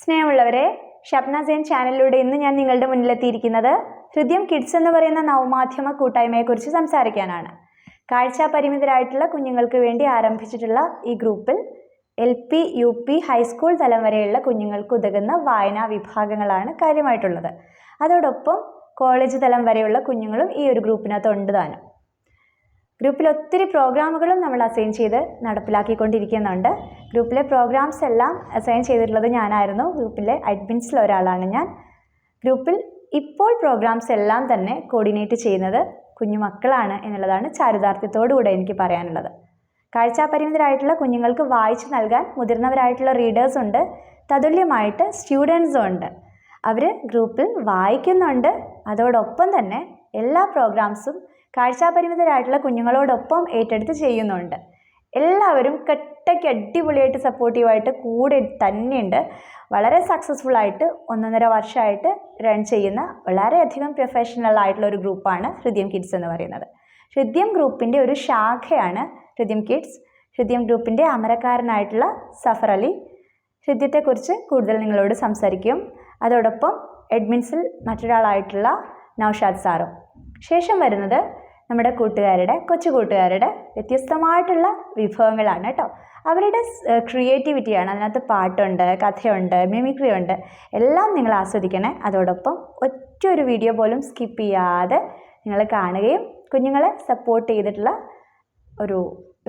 സ്നേഹമുള്ളവരെ, ഷബ്ന സെയിൻ ചാനലിലൂടെ ഇന്ന് ഞാൻ നിങ്ങളുടെ മുന്നിലെത്തിയിരിക്കുന്നത് ഹൃദയം കിഡ്സ് എന്ന് പറയുന്ന നവമാധ്യമ കൂട്ടായ്മയെക്കുറിച്ച് സംസാരിക്കാനാണ്. കാഴ്ച പരിമിതരായിട്ടുള്ള കുഞ്ഞുങ്ങൾക്ക് വേണ്ടി ആരംഭിച്ചിട്ടുള്ള ഈ ഗ്രൂപ്പിൽ LP, UP, ഹൈസ്കൂൾ തലം വരെയുള്ള കുഞ്ഞുങ്ങൾക്ക് ഉതകുന്ന വായനാ വിഭാഗങ്ങളാണ് കാര്യമായിട്ടുള്ളത്. അതോടൊപ്പം കോളേജ് തലം വരെയുള്ള കുഞ്ഞുങ്ങളും ഈ ഒരു ഗ്രൂപ്പിനകത്ത് ഉണ്ട് താനും. ഗ്രൂപ്പിൽ ഒത്തിരി പ്രോഗ്രാമുകളും നമ്മൾ അസൈൻ ചെയ്ത് നടപ്പിലാക്കിക്കൊണ്ടിരിക്കുന്നുണ്ട്. ഗ്രൂപ്പിലെ പ്രോഗ്രാംസ് എല്ലാം അസൈൻ ചെയ്തിട്ടുള്ളത് ഞാനായിരുന്നു. ഗ്രൂപ്പിലെ അഡ്മിൻസിൽ ഒരാളാണ് ഞാൻ. ഗ്രൂപ്പിൽ ഇപ്പോൾ പ്രോഗ്രാംസ് എല്ലാം തന്നെ കോർഡിനേറ്റ് ചെയ്യുന്നത് കുഞ്ഞുമക്കളാണ് എന്നുള്ളതാണ് ചാരിതാർത്ഥ്യത്തോടുകൂടെ എനിക്ക് പറയാനുള്ളത്. കാഴ്ചാപരിമിതരായിട്ടുള്ള കുഞ്ഞുങ്ങൾക്ക് വായിച്ചു നൽകാൻ മുതിർന്നവരായിട്ടുള്ള റീഡേഴ്സ് ഉണ്ട്, തതുല്യമായിട്ട് സ്റ്റുഡൻസും ഉണ്ട്. അവർ ഗ്രൂപ്പിൽ വായിക്കുന്നുണ്ട്. അതോടൊപ്പം തന്നെ എല്ലാ പ്രോഗ്രാംസും കാഴ്ചാപരിമിതരായിട്ടുള്ള കുഞ്ഞുങ്ങളോടൊപ്പം ഏറ്റെടുത്ത് ചെയ്യുന്നുണ്ട്. എല്ലാവരും കട്ടയ്ക്ക് അടിപൊളിയായിട്ട് സപ്പോർട്ടീവായിട്ട് കൂടെ തന്നെയുണ്ട്. വളരെ സക്സസ്ഫുള്ളായിട്ട് 1.5 വർഷമായിട്ട് റൺ ചെയ്യുന്ന വളരെയധികം പ്രൊഫഷണൽ ആയിട്ടുള്ള ഒരു ഗ്രൂപ്പാണ് ഹൃദയം കിഡ്സ് എന്ന് പറയുന്നത്. ഹൃദയം ഗ്രൂപ്പിൻ്റെ ഒരു ശാഖയാണ് ഹൃദയം കിഡ്സ്. ഹൃദയം ഗ്രൂപ്പിൻ്റെ അമരക്കാരനായിട്ടുള്ള സഫർ അലി ഹൃദയത്തെക്കുറിച്ച് കൂടുതൽ നിങ്ങളോട് സംസാരിക്കും. അതോടൊപ്പം അഡ്മിൻസിൽ മറ്റൊരാളായിട്ടുള്ള നൗഷാദ് സാറും. ശേഷം വരുന്നത് നമ്മുടെ കൊച്ചു കൂട്ടുകാരുടെ വ്യത്യസ്തമായിട്ടുള്ള വിഭവങ്ങളാണ് കേട്ടോ. അവരുടെ ക്രിയേറ്റിവിറ്റിയാണ്. അതിനകത്ത് പാട്ടുണ്ട്, കഥയുണ്ട്, മിമിക്രി ഉണ്ട്. എല്ലാം നിങ്ങൾ ആസ്വദിക്കണേ. അതോടൊപ്പം ഒറ്റൊരു വീഡിയോ പോലും സ്കിപ്പ് ചെയ്യാതെ നിങ്ങൾ കാണുകയും കുഞ്ഞുങ്ങളെ സപ്പോർട്ട് ചെയ്തിട്ടുള്ള ഒരു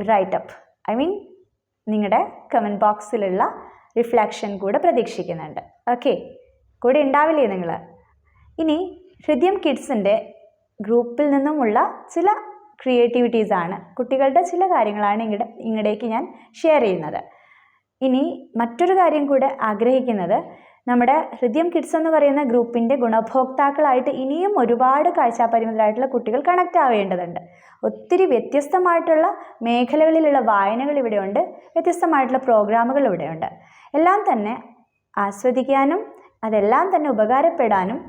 റൈറ്റപ്പ്, നിങ്ങളുടെ കമൻറ്റ് ബോക്സിലുള്ള റിഫ്ലക്ഷൻ കൂടെ പ്രതീക്ഷിക്കുന്നുണ്ട്. ഓക്കെ, കൂടെ ഉണ്ടാവില്ലേ നിങ്ങൾ? ഇനി ഹൃദയം കിഡ്സിൻ്റെ ഗ്രൂപ്പിൽ നിന്നുമുള്ള ചില ക്രിയേറ്റിവിറ്റീസാണ്, കുട്ടികളുടെ ചില കാര്യങ്ങളാണ് ഇങ്ങടേക്ക് ഞാൻ ഷെയർ ചെയ്യുന്നത്. ഇനി മറ്റൊരു കാര്യം കൂടെ ആഗ്രഹിക്കുന്നത്, നമ്മുടെ ഹൃദയം കിഡ്സ് എന്ന് പറയുന്ന ഗ്രൂപ്പിൻ്റെ ഗുണഭോക്താക്കളായിട്ട് ഇനിയും ഒരുപാട് കാഴ്ചാപരിമിതരായിട്ടുള്ള കുട്ടികൾ കണക്റ്റ് ആവേണ്ടതുണ്ട്. ഒത്തിരി വ്യത്യസ്തമായിട്ടുള്ള മേഖലകളിലുള്ള വായനകൾ ഇവിടെയുണ്ട്, വ്യത്യസ്തമായിട്ടുള്ള പ്രോഗ്രാമുകൾ ഇവിടെയുണ്ട്. എല്ലാം തന്നെ ആസ്വദിക്കാനും അതെല്ലാം തന്നെ ഉപകാരപ്പെടാനും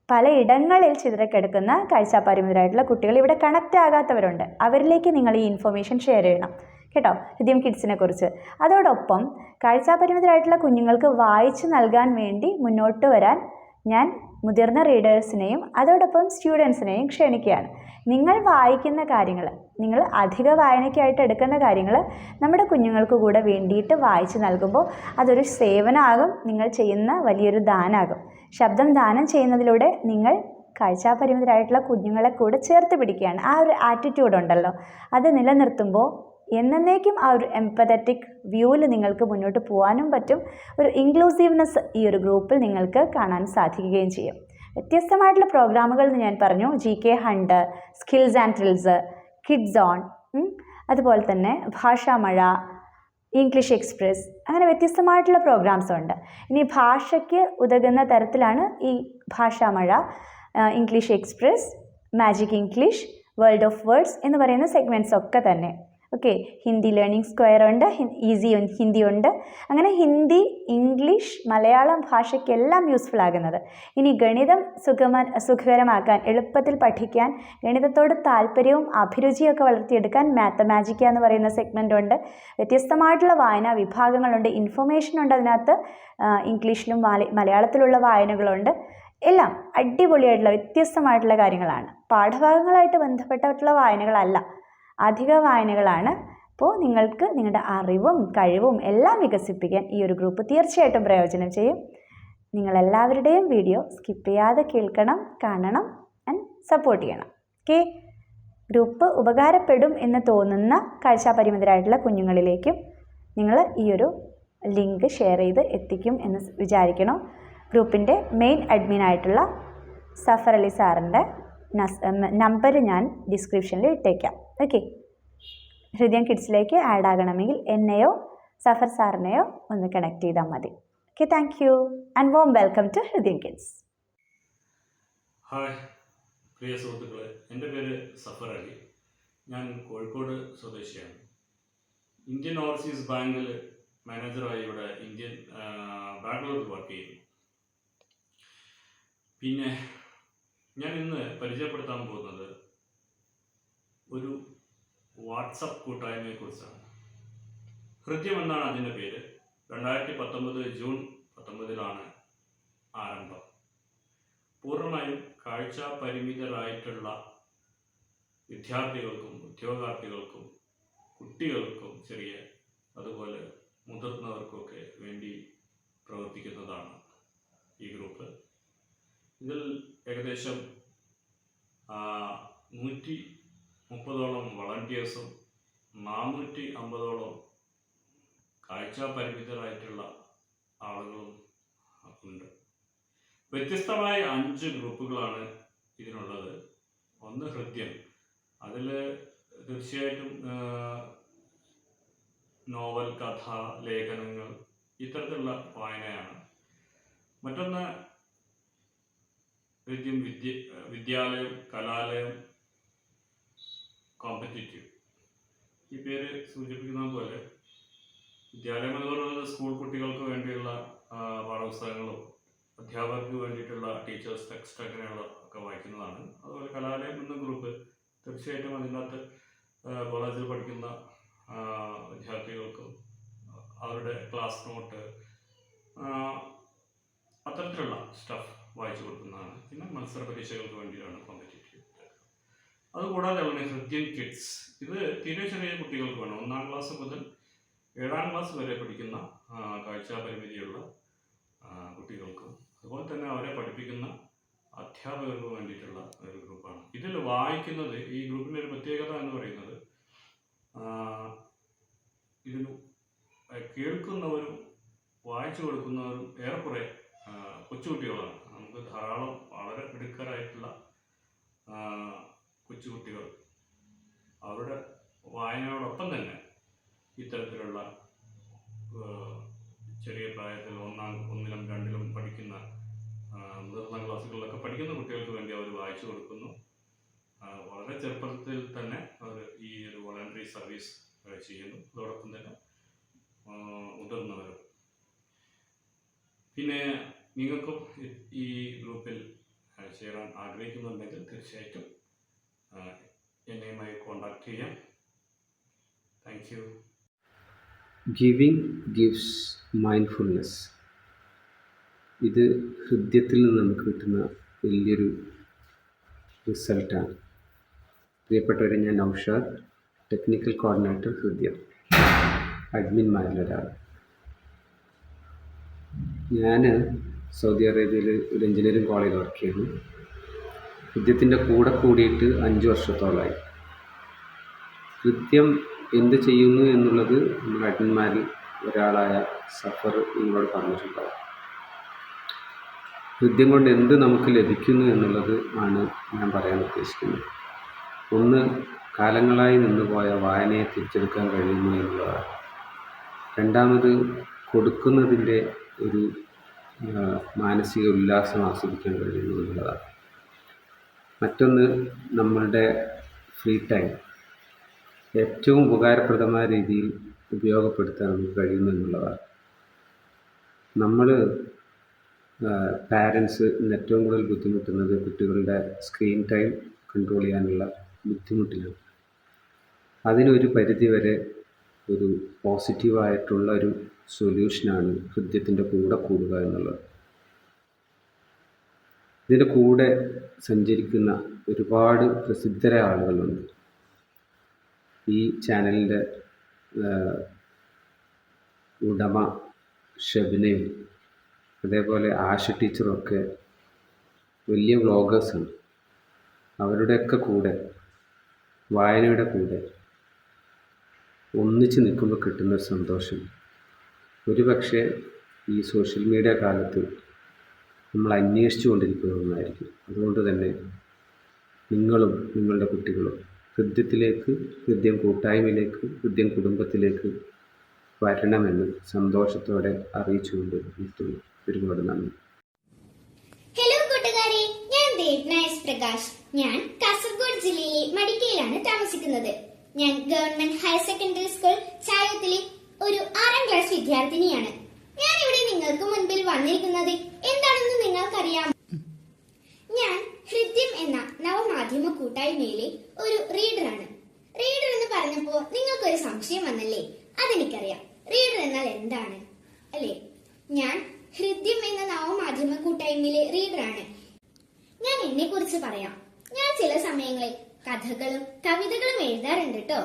പലയിടങ്ങളിൽ ചിതറിക്കിടക്കുന്ന കാഴ്ചാപരിമിതരായിട്ടുള്ള കുട്ടികൾ ഇവിടെ കണക്റ്റ് ആകാത്തവരുണ്ട്. അവരിലേക്ക് നിങ്ങൾ ഈ ഇൻഫർമേഷൻ ഷെയർ ചെയ്യണം കേട്ടോ, ഹൃദയം കിഡ്സിനെ കുറിച്ച്. അതോടൊപ്പം കാഴ്ചാപരിമിതരായിട്ടുള്ള കുഞ്ഞുങ്ങൾക്ക് വായിച്ചു നൽകാൻ വേണ്ടി മുന്നോട്ട് വരാൻ ഞാൻ മുതിർന്ന റീഡേഴ്സിനെയും അതോടൊപ്പം സ്റ്റുഡൻസിനെയും ക്ഷണിക്കുകയാണ്. നിങ്ങൾ വായിക്കുന്ന കാര്യങ്ങൾ, നിങ്ങൾ അധിക വായനയ്ക്കായിട്ട് എടുക്കുന്ന കാര്യങ്ങൾ നമ്മുടെ കുഞ്ഞുങ്ങൾക്ക് കൂടെ വേണ്ടിയിട്ട് വായിച്ചു നൽകുമ്പോൾ അതൊരു സേവനമാകും, നിങ്ങൾ ചെയ്യുന്ന വലിയൊരു ദാനമാകും. ശബ്ദം ദാനം ചെയ്യുന്നതിലൂടെ നിങ്ങൾ കാഴ്ചാപരിമിതരായിട്ടുള്ള കുഞ്ഞുങ്ങളെ കൂടെ ചേർത്ത് പിടിക്കുകയാണ്. ആ ഒരു ആറ്റിറ്റ്യൂഡ് ഉണ്ടല്ലോ, അത് നിലനിർത്തുമ്പോൾ എന്നേക്കും ആ ഒരു എംപതറ്റിക് വ്യൂവിൽ നിങ്ങൾക്ക് മുന്നോട്ട് പോകാനും പറ്റും. ഒരു ഇൻക്ലൂസീവ്നെസ് ഈ ഒരു ഗ്രൂപ്പിൽ നിങ്ങൾക്ക് കാണാൻ സാധിക്കുകയും ചെയ്യും. വ്യത്യസ്തമായിട്ടുള്ള പ്രോഗ്രാമുകൾ എന്ന് ഞാൻ പറഞ്ഞു. GK hunt, skills and trills, kids on, അതുപോലെ തന്നെ ഭാഷാമഴ, ഇംഗ്ലീഷ് എക്സ്പ്രസ്, അങ്ങനെ വ്യത്യസ്തമായിട്ടുള്ള പ്രോഗ്രാംസ് ഉണ്ട്. ഇനി ഭാഷയ്ക്ക് ഉതകുന്ന തരത്തിലാണ് ഈ ഭാഷാമഴ, English express, magic English, world of words എന്ന് പറയുന്ന സെഗ്മെൻറ്റ്സ് ഒക്കെ തന്നെ. ഓക്കെ, ഹിന്ദി ലേണിംഗ് സ്ക്വയർ ഉണ്ട്, ഈസി ഹിന്ദി ഉണ്ട്. അങ്ങനെ ഹിന്ദി, ഇംഗ്ലീഷ്, മലയാളം ഭാഷയ്ക്കെല്ലാം യൂസ്ഫുൾ ആകുന്നത്. ഇനി ഗണിതം സുഖകരമാക്കാൻ, എളുപ്പത്തിൽ പഠിക്കാൻ, ഗണിതത്തോട് താല്പര്യവും അഭിരുചിയൊക്കെ വളർത്തിയെടുക്കാൻ മാത്തമാജിക്ക എന്ന് പറയുന്ന സെഗ്മെൻ്റ് ഉണ്ട്. വ്യത്യസ്തമായിട്ടുള്ള വായനാ വിഭാഗങ്ങളുണ്ട്, ഇൻഫർമേഷൻ ഉണ്ട് അതിനകത്ത്. ഇംഗ്ലീഷിലും മലയാളത്തിലുള്ള വായനകളുണ്ട്. എല്ലാം അടിപൊളിയായിട്ടുള്ള വ്യത്യസ്തമായിട്ടുള്ള കാര്യങ്ങളാണ്. പാഠഭാഗങ്ങളായിട്ട് ബന്ധപ്പെട്ടിട്ടുള്ള വായനകളല്ല, അധിക വായനകളാണ്. അപ്പോൾ നിങ്ങൾക്ക് നിങ്ങളുടെ അറിവും കഴിവും എല്ലാം വികസിപ്പിക്കാൻ ഈ ഒരു ഗ്രൂപ്പ് തീർച്ചയായിട്ടും പ്രയോജനം ചെയ്യും. നിങ്ങളെല്ലാവരുടെയും വീഡിയോ സ്കിപ്പ് ചെയ്യാതെ കേൾക്കണം, കാണണം ആൻഡ് സപ്പോർട്ട് ചെയ്യണം. ഓക്കെ, ഗ്രൂപ്പ് ഉപകാരപ്പെടും എന്ന് തോന്നുന്ന കാഴ്ചാപരിമിതരായിട്ടുള്ള കുഞ്ഞുങ്ങളിലേക്കും നിങ്ങൾ ഈ ഒരു ലിങ്ക് ഷെയർ ചെയ്ത് എത്തിക്കും എന്ന് വിചാരിക്കണം. ഗ്രൂപ്പിൻ്റെ മെയിൻ അഡ്മിനായിട്ടുള്ള സഫർ അലി സാറിൻ്റെ നമ്പർ ഞാൻ ഡിസ്ക്രിപ്ഷനിൽ ഇട്ടേക്കാം. ഓക്കെ, ഹൃദയം കിഡ്സിലേക്ക് ആഡ് ആകണമെങ്കിൽ എന്നെയോ സഫർ സാറിനെയോ ഒന്ന് കണക്ട് ചെയ്താൽ മതി. Okay, thank you and warm welcome to Hridayam kids. Hi പ്രിയ സുഹൃത്തുക്കളെ, എൻ്റെ പേര് സഫർ അലി. ഞാൻ കോഴിക്കോട് സ്വദേശിയാണ്. ഇന്ത്യൻ ഓവർസീസ് ബാങ്കിൽ മാനേജറായി ഇവിടെ ബാംഗ്ലൂരിൽ വർക്ക് ചെയ്യുന്നു. പിന്നെ ഞാൻ ഇന്ന് പരിചയപ്പെടുത്താൻ പോകുന്നത് ഒരു വാട്സപ്പ് കൂട്ടായ്മയെക്കുറിച്ചാണ്. ഹൃദയം എന്നാണ് അതിൻ്റെ പേര്. 2019 ജൂൺ 19 ആരംഭം. പൂർണ്ണമായും കാഴ്ച പരിമിതരായിട്ടുള്ള വിദ്യാർത്ഥികൾക്കും ഉദ്യോഗാർത്ഥികൾക്കും കുട്ടികൾക്കും അതുപോലെ മുതിർന്നവർക്കൊക്കെ വേണ്ടി പ്രവർത്തിക്കുന്നതാണ് ഈ ഗ്രൂപ്പ്. ഇതിൽ ഏകദേശം 130ഓളം വളണ്ടിയേഴ്സും 450ഓളം കാഴ്ച പരിമിതരായിട്ടുള്ള ആളുകളും ഉണ്ട്. വ്യത്യസ്തമായ 5 ഗ്രൂപ്പുകളാണ് ഇതിനുള്ളത്. ഒന്ന് ഹൃദ്യം, അതിൽ തീർച്ചയായിട്ടും നോവൽ, കഥ, ലേഖനങ്ങൾ ഇത്തരത്തിലുള്ള വായനയാണ്. മറ്റൊന്ന് ഹൃദ്യം വിദ്യാലയം, കലാലയം, കോമ്പറ്റീറ്റീവ്. ഈ പേര് സൂചിപ്പിക്കുന്നത് പോലെ വിദ്യാലയം എന്ന് പറയുന്നത് സ്കൂൾ കുട്ടികൾക്ക് വേണ്ടിയുള്ള പാഠപുസ്തകങ്ങളും അധ്യാപകർക്ക് വേണ്ടിയിട്ടുള്ള ടീച്ചേഴ്സ് ടെക്സ്റ്റ് അങ്ങനെയുള്ള ഒക്കെ വായിക്കുന്നതാണ്. അതുപോലെ കലാലയം എന്ന ഗ്രൂപ്പ് തീർച്ചയായിട്ടും അതിനകത്ത് കോളേജിൽ പഠിക്കുന്ന വിദ്യാർത്ഥികൾക്കും അവരുടെ ക്ലാസ് നോട്ട് അത്തരത്തിലുള്ള സ്റ്റഫ് വായിച്ചു കൊടുക്കുന്നതാണ്. പിന്നെ മത്സര പരീക്ഷകൾക്ക് വേണ്ടിയാണ് കോമ്പറ്റീറ്റീവ്. അതുകൂടാതെ ഹൃദ്യം കിഡ്സ്, ഇത് തീരെ ചെറിയ കുട്ടികൾക്ക് വേണം. 1ാം ക്ലാസ് മുതൽ 7ാം ക്ലാസ് വരെ പഠിക്കുന്ന കാഴ്ച പരിമിതിയുള്ള കുട്ടികൾക്കും അതുപോലെ തന്നെ അവരെ പഠിപ്പിക്കുന്ന അധ്യാപകർക്ക് വേണ്ടിയിട്ടുള്ള ഒരു ഗ്രൂപ്പാണ്. ഇതിൽ വായിക്കുന്നത്, ഈ ഗ്രൂപ്പിൻ്റെ ഒരു പ്രത്യേകത എന്ന് പറയുന്നത് ഇതിൽ കേൾക്കുന്നവരും വായിച്ചു കൊടുക്കുന്നവരും ഏറെക്കുറെ കൊച്ചുകുട്ടികളാണ്. നമുക്ക് ധാരാളം വളരെ മിടുക്കരായിട്ടുള്ള കൊച്ചുകുട്ടികൾ അവരുടെ വായനയോടൊപ്പം തന്നെ ഇത്തരത്തിലുള്ള ചെറിയ പ്രായത്തിൽ 1ലും 2ലും പഠിക്കുന്ന മുതിർന്ന ക്ലാസ്സുകളിലൊക്കെ പഠിക്കുന്ന കുട്ടികൾക്ക് വേണ്ടി അവർ വായിച്ചു കൊടുക്കുന്നു. വളരെ ചെറുപ്പത്തിൽ തന്നെ അവർ ഈ ഒരു വോളണ്ടറി സർവീസ് ചെയ്യുന്നു. അതോടൊപ്പം തന്നെ മുതിർന്നവരും. പിന്നെ നിങ്ങൾക്കും ഈ ഗ്രൂപ്പിൽ ചേരാൻ ആഗ്രഹിക്കുന്നുണ്ടെങ്കിൽ തീർച്ചയായിട്ടും എന്നെയുമായി കോൺടാക്ട് ചെയ്യാം. Thank you. Giving gives mindfulness. ഇത് ഹൃദ്യത്തിൽ നിന്ന് നമുക്ക് കിട്ടുന്ന വലിയൊരു റിസൾട്ടാണ്. പ്രിയപ്പെട്ടവരെ, ഞാൻ നൗഷാദ്, ടെക്നിക്കൽ കോർഡിനേറ്റർ ഹൃദ്യം, അഡ്മിന്മാരിലൊരാൾ. ഞാൻ സൗദി അറേബ്യയിൽ ഒരു എഞ്ചിനീയറിംഗ് കോളേജിൽ വർക്ക് ചെയ്യുന്നു. ഹൃദ്യത്തിൻ്റെ കൂടെ കൂടിയിട്ട് 5 വർഷത്തോളമായി. ഹൃദ്യം എന്ത് ചെയ്യുന്നു എന്നുള്ളത് നമ്മുടെ അഡ്മിന്മാരിൽ ഒരാളായ സഫർ നിങ്ങളോട് പറഞ്ഞിട്ടുണ്ടാവും. ഹൃദ്യം കൊണ്ട് എന്ത് നമുക്ക് ലഭിക്കുന്നു എന്നുള്ളത് ആണ് ഞാൻ പറയാൻ ഉദ്ദേശിക്കുന്നത്. ഒന്ന്, കാലങ്ങളായി നിന്നുപോയ വായനയെ തിരിച്ചെടുക്കാൻ കഴിയുന്നു എന്നുള്ളതാണ്. രണ്ടാമത്, കൊടുക്കുന്നതിൻ്റെ ഒരു മാനസിക ഉല്ലാസം ആസ്വദിക്കാൻ കഴിയുന്നു എന്നുള്ളതാണ്. മറ്റൊന്ന്, നമ്മളുടെ ഫ്രീ ടൈം ഏറ്റവും ഉപകാരപ്രദമായ രീതിയിൽ ഉപയോഗപ്പെടുത്താൻ നമുക്ക് കഴിയുന്നു എന്നുള്ളതാണ്. നമ്മൾ പാരൻസ് ഇന്ന് ഏറ്റവും കൂടുതൽ ബുദ്ധിമുട്ടുന്നത് കുട്ടികളുടെ സ്ക്രീൻ ടൈം കൺട്രോൾ ചെയ്യാനുള്ള ബുദ്ധിമുട്ടിലാണ്. അതിനൊരു പരിധിവരെ ഒരു പോസിറ്റീവായിട്ടുള്ള ഒരു സൊല്യൂഷനാണ് ഹൃദ്യത്തിൻ്റെ കൂടെ കൂടുക എന്നുള്ളത്. ഇതിൻ്റെ കൂടെ സഞ്ചരിക്കുന്ന ഒരുപാട് പ്രസിദ്ധരായ ആളുകളുണ്ട്. ഈ ചാനലിൻ്റെ ഉടമ ഷെബിനയും അതേപോലെ ആശ ടീച്ചറൊക്കെ വലിയ വ്ളോഗേഴ്സാണ്. അവരുടെയൊക്കെ കൂടെ, വായനയുടെ കൂടെ ഒന്നിച്ച് നിൽക്കുമ്പോൾ കിട്ടുന്നൊരു സന്തോഷം ഒരുപക്ഷെ ഈ സോഷ്യൽ മീഡിയ കാലത്ത് നമ്മൾ അന്വേഷിച്ചു കൊണ്ടിരിക്കുന്ന ഒന്നായിരിക്കും. അതുകൊണ്ട് തന്നെ നിങ്ങളും നിങ്ങളുടെ കുട്ടികളും ഹൃദ്യത്തിലേക്ക്, ഹൃദ്യം കൂട്ടായ്മയിലേക്ക്, ഹൃദ്യം കുടുംബത്തിലേക്ക് വരണമെന്ന് സന്തോഷത്തോടെ അറിയിച്ചുകൊണ്ട് നിർത്തുന്നു. ഒരുപാട് നന്ദി. ഹലോ കൂട്ടുകാരെ, ഞാൻ ദേവ്ന എസ് പ്രകാശ്. ഞാൻ കാസർഗോഡ് ജില്ലയിലെ മടിക്കയിലാണ് താമസിക്കുന്നത്. ഞാൻ ഗവൺമെന്റ് ഹയർ സെക്കൻഡറി സ്കൂൾ ചായത്തിലെ ഒരു 6ാം ക്ലാസ് വിദ്യാർത്ഥിനിയാണ്. ഞാൻ ഇവിടെ നിങ്ങൾക്ക് മുൻപിൽ വന്നിരിക്കുന്നത് എന്താണെന്ന് നിങ്ങൾക്കറിയാമോ? ഞാൻ ഹൃദ്യം എന്ന നവമാധ്യമ കൂട്ടായ്മയിലെ ഒരു റീഡറാണ്. റീഡർ എന്ന് പറഞ്ഞപ്പോ നിങ്ങൾക്കൊരു സംശയം വന്നല്ലേ? അതെനിക്കറിയാം. റീഡർ എന്നാൽ എന്താണ് അല്ലേ? ഞാൻ ഹൃദ്യം എന്ന നവമാധ്യമ കൂട്ടായ്മയിലെ റീഡറാണ്. ഞാൻ എന്നെ കുറിച്ച് പറയാം. ഞാൻ ചില സമയങ്ങളിൽ കഥകളും കവിതകളും എഴുതാറുണ്ട് കേട്ടോ.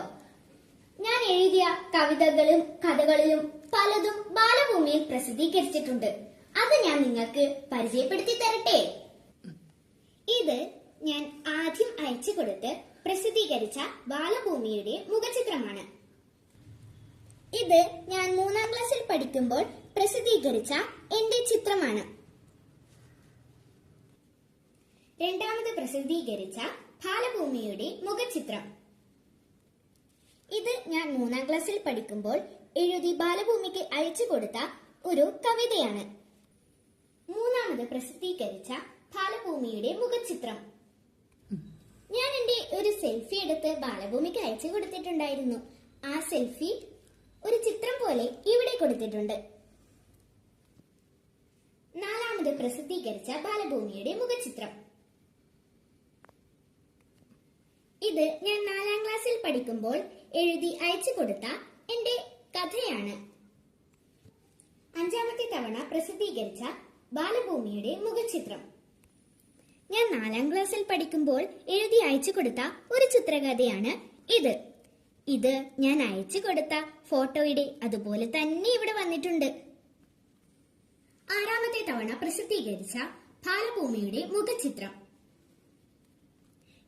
ഞാൻ എഴുതിയ കവിതകളും കഥകളിലും പലതും ബാലഭൂമിയിൽ പ്രസിദ്ധീകരിച്ചിട്ടുണ്ട്. അത് ഞാൻ നിങ്ങൾക്ക് പരിചയപ്പെടുത്തി തരട്ടെ. ഇത് ഞാൻ ആദ്യം അയച്ചു കൊടുത്ത് പ്രസിദ്ധീകരിച്ച ബാലഭൂമിയുടെ മുഖചിത്രമാണ്. ഇത് ഞാൻ 3-ാം ക്ലാസ്സിൽ പഠിക്കുമ്പോൾ പ്രസിദ്ധീകരിച്ച എന്റെ ചിത്രമാണ്. രണ്ടാമത് പ്രസിദ്ധീകരിച്ച ബാലഭൂമിയുടെ മുഖചിത്രം. ഇത് ഞാൻ 3-ാം ക്ലാസ്സിൽ പഠിക്കുമ്പോൾ എഴുതി ബാലഭൂമിക്ക് അയച്ചു കൊടുത്ത ഒരു കവിതയാണ്. മൂന്നാമത് പ്രസിദ്ധീകരിച്ച ബാലഭൂമിയുടെ മുഖചിത്രം. ഞാൻ എന്റെ ഒരു സെൽഫി എടുത്ത് ബാലഭൂമിക്ക് അയച്ചു കൊടുത്തിട്ടുണ്ടായിരുന്നു. ആ സെൽഫി ഒരു ചിത്രം പോലെ ഇവിടെ കൊടുത്തിട്ടുണ്ട്. നാലാമത് പ്രസിദ്ധീകരിച്ച ബാലഭൂമിയുടെ മുഖചിത്രം. ഇത് ഞാൻ 4-ാം ക്ലാസ്സിൽ പഠിക്കുമ്പോൾ എഴുതി അയച്ചു കൊടുത്ത എന്റെ കഥയാണ്. 5-ാമത്തെ തവണ പ്രസിദ്ധീകരിച്ച ബാലഭൂമിയുടെ മുഖചിത്രം. ഞാൻ 4-ാം ക്ലാസ്സിൽ പഠിക്കുമ്പോൾ എഴുതി അയച്ചു കൊടുത്ത ഒരു ചിത്രകഥയാണ് ഇത്. ഇത് ഞാൻ അയച്ചു കൊടുത്ത ഫോട്ടോയുടെ അതുപോലെ തന്നെ ഇവിടെ വന്നിട്ടുണ്ട്. 6-ാമത്തെ തവണ പ്രസിദ്ധീകരിച്ച ബാലഭൂമിയുടെ മുഖചിത്രം.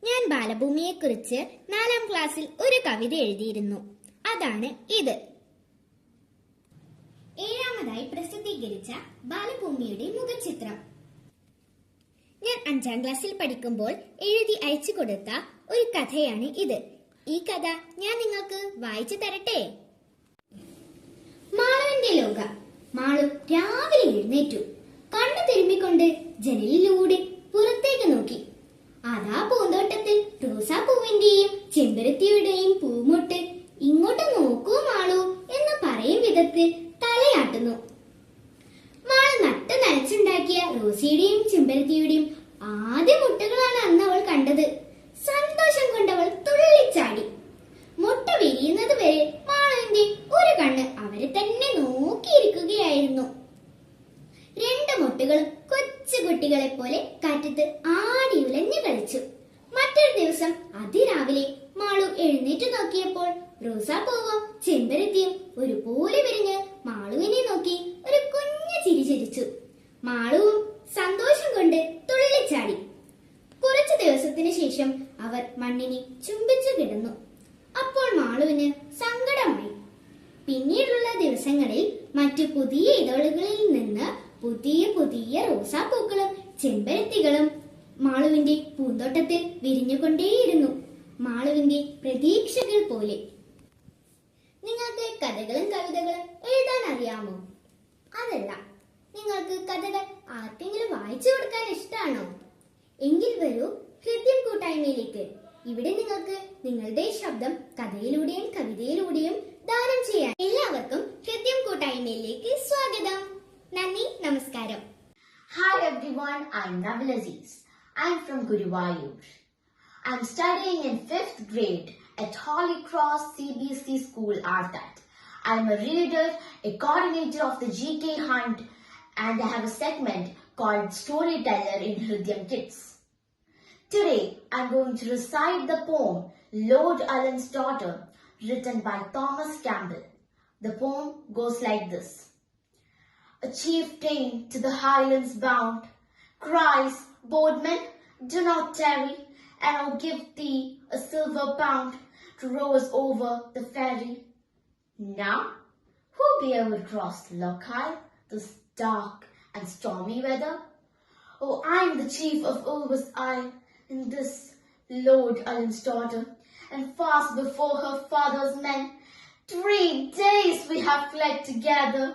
ഞാൻ ബാലഭൂമിയെക്കുറിച്ച് 4-ാം ക്ലാസ്സിൽ ഒരു കവിത എഴുതിയിരുന്നു. അതാണ് ഇത്. 7-ാമതായി പ്രസിദ്ധീകരിച്ച ബാലഭൂമിയുടെ മുഖചിത്രം. ഞാൻ 5-ാം ക്ലാസ്സിൽ പഠിക്കുമ്പോൾ എഴുതി അയച്ചു കൊടുത്ത ഒരു കഥയാണ് ഇത്. ഈ കഥ ഞാൻ നിങ്ങൾക്ക് വായിച്ചു തരട്ടെ. മാളുവിന്റെ ലോക. മാളു രാവിലെ എഴുന്നേറ്റു. കണ്ണു തിരുമ്മിക്കൊണ്ട് ജനലിലൂടെ പുറത്തേക്ക് നോക്കി. അതാ പൂന്തോട്ടത്തിൽ റോസാപ്പൂവിന്റെയും ചെമ്പരത്തിയുടെയും പൂമൊട്ട് ഇങ്ങോട്ട് നോക്കൂ മാളു എന്ന് പറയും വിധത്തിൽ തലയാട്ടുന്നു. മാളു നട്ട് നനച്ചുണ്ടാക്കിയ റോസിയുടെയും ചെമ്പരത്തിയുടെയും ആദ്യ മുട്ടകളാണ് അന്ന് അവൾ കണ്ടത്. സന്തോഷം കൊണ്ടവൾ തുള്ളിച്ചാടി. മുട്ട വിരിയുന്നത് വരെ മാളുവിന്റെ ഒരു കണ്ണ് അവരെ തന്നെ നോക്കിയിരിക്കുകയായിരുന്നു. 2 മുട്ടകളും കൊച്ചു കുട്ടികളെ പോലെ കാറ്റത്ത് ആടി ഉലഞ്ഞു കളിച്ചു. മറ്റൊരു ദിവസം അതിരാവിലെ മാളു എഴുന്നേറ്റ് നോക്കിയപ്പോൾ റോസാപ്പൂവും ചെമ്പരത്തിയും ഒരുപോലെ വിരിഞ്ഞ് മാളുവിനെ നോക്കി ഒരു കുഞ്ഞു ചിരി ചിരിച്ചു. മാളുവും സന്തോഷം കൊണ്ട് തുള്ളിച്ചാടി. കുറച്ചു ദിവസത്തിന് ശേഷം അവർ മണ്ണിനെ ചുംബിച്ചു കിടന്നു. അപ്പോൾ മാളുവിന് സങ്കടമായി. പിന്നീടുള്ള ദിവസങ്ങളിൽ മറ്റു പുതിയ ഇതളുകളിൽ നിന്ന് പുതിയ പുതിയ റോസാപ്പൂക്കളും ചെമ്പരത്തികളും മാളുവിന്റെ പൂന്തോട്ടത്തിൽ വിരിഞ്ഞുകൊണ്ടേയിരുന്നു. മാളുവിന്റെ പ്രതീക്ഷകൾ പോലെ. നിങ്ങൾക്ക് കഥകളും കവിതകളും എഴുതാൻ അറിയാമോ? അതല്ല, നിങ്ങൾക്ക് കഥകൾ ആർക്കെങ്കിലും വായിച്ചു കൊടുക്കാൻ ഇഷ്ടമാണോ? എങ്കിൽ വരൂ ഹൃദ്യം കൂട്ടായ്മയിലേക്ക്. ഇവിടെ നിങ്ങൾക്ക് നിങ്ങളുടെ ശബ്ദം കഥയിലൂടെയും കവിതയിലൂടെയും ദാനം ചെയ്യാൻ. എല്ലാവർക്കും ഹൃദ്യം കൂട്ടായ്മയിലേക്ക് സ്വാഗതം. നന്ദി, നമസ്കാരം. Hi everyone, I'm Nabil Aziz. I'm from Guruvayur. I'm studying in 5th grade at Holy Cross CBC School, Arthat. I'm a reader, a coordinator of the GK Hunt, and I have a segment called Storyteller in Hridyam Kids. Today, I'm going to recite the poem Lord Allen's Daughter, written by Thomas Campbell. The poem goes like this. A chieftain to the highlands bound cries, "Boatman, do not tarry, and I'll give thee a silver pound to row us over the ferry." Now, who be ever crossed Loch Isle this dark and stormy weather? Oh, I'm the chief of Ulvers Isle, in this Lord Allen's daughter, and fast before her father's men 3 days we have fled together.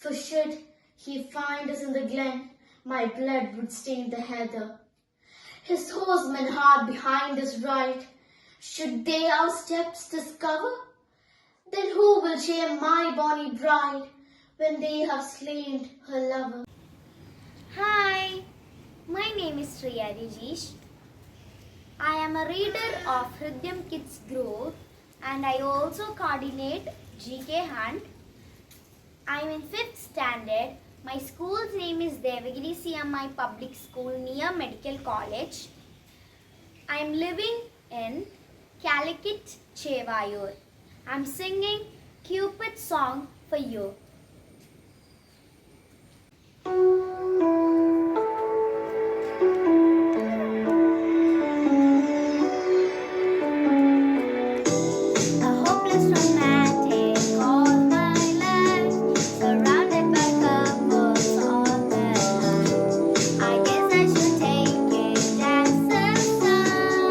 For should he find us in the glen, my blood would stain the heather. His horsemen hard behind us ride. Should they our steps discover, then who will shame my bonny bride when they have slain her lover? Hi, my name is Shriya Rijish. I am a reader of Hridyam Kids Grove and I also coordinate GK Hunt. I am in 5th standard My school's name is Devagiri CMI Public School near Medical College. I am living in Calicut, Chevayur. I am singing Cupid's song for you. A hopeless romantic all my life, surrounded by couples all the time. I guess I should take it as a sign.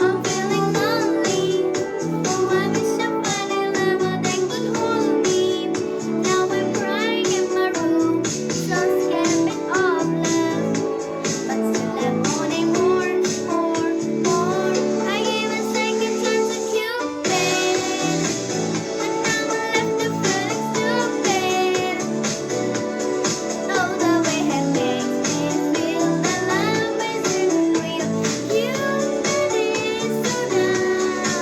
I'm feeling lonely. Oh, I wish somebody lover that could hold me. Now I'm crying in my room, so scared of love. But still I'm wanting more. I gave a second chance to Cupid, but now I'm left to feeling stupid. Oh, the way he makes me feel that love isn't real. Cupid is so nice.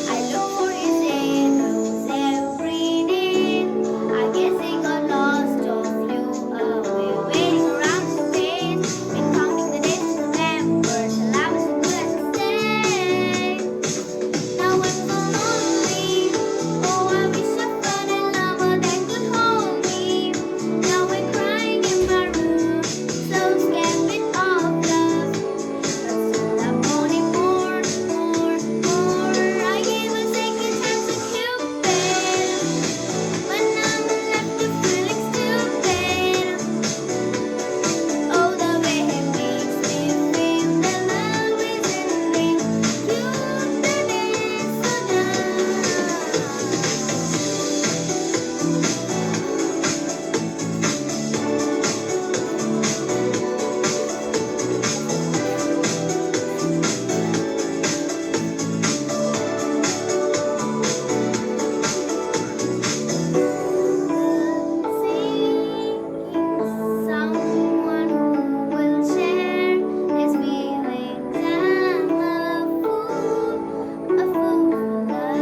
I look for his arrows every day. I guess he got lost or flew away, waiting around the base, been counting the days to remember till I was as good as a stay. Now I'm so lonely. Oh, I wish I found a lover that could hold me. Now I'm crying in my room, so scared of love. But still I'm wanting more. I gave a second chance to Cupid, but now I'm left to feeling stupid. Oh, the way he makes me feel that love isn't real. Cupid is so someone who will share his feelings. I'm a fool for love, a fool for love.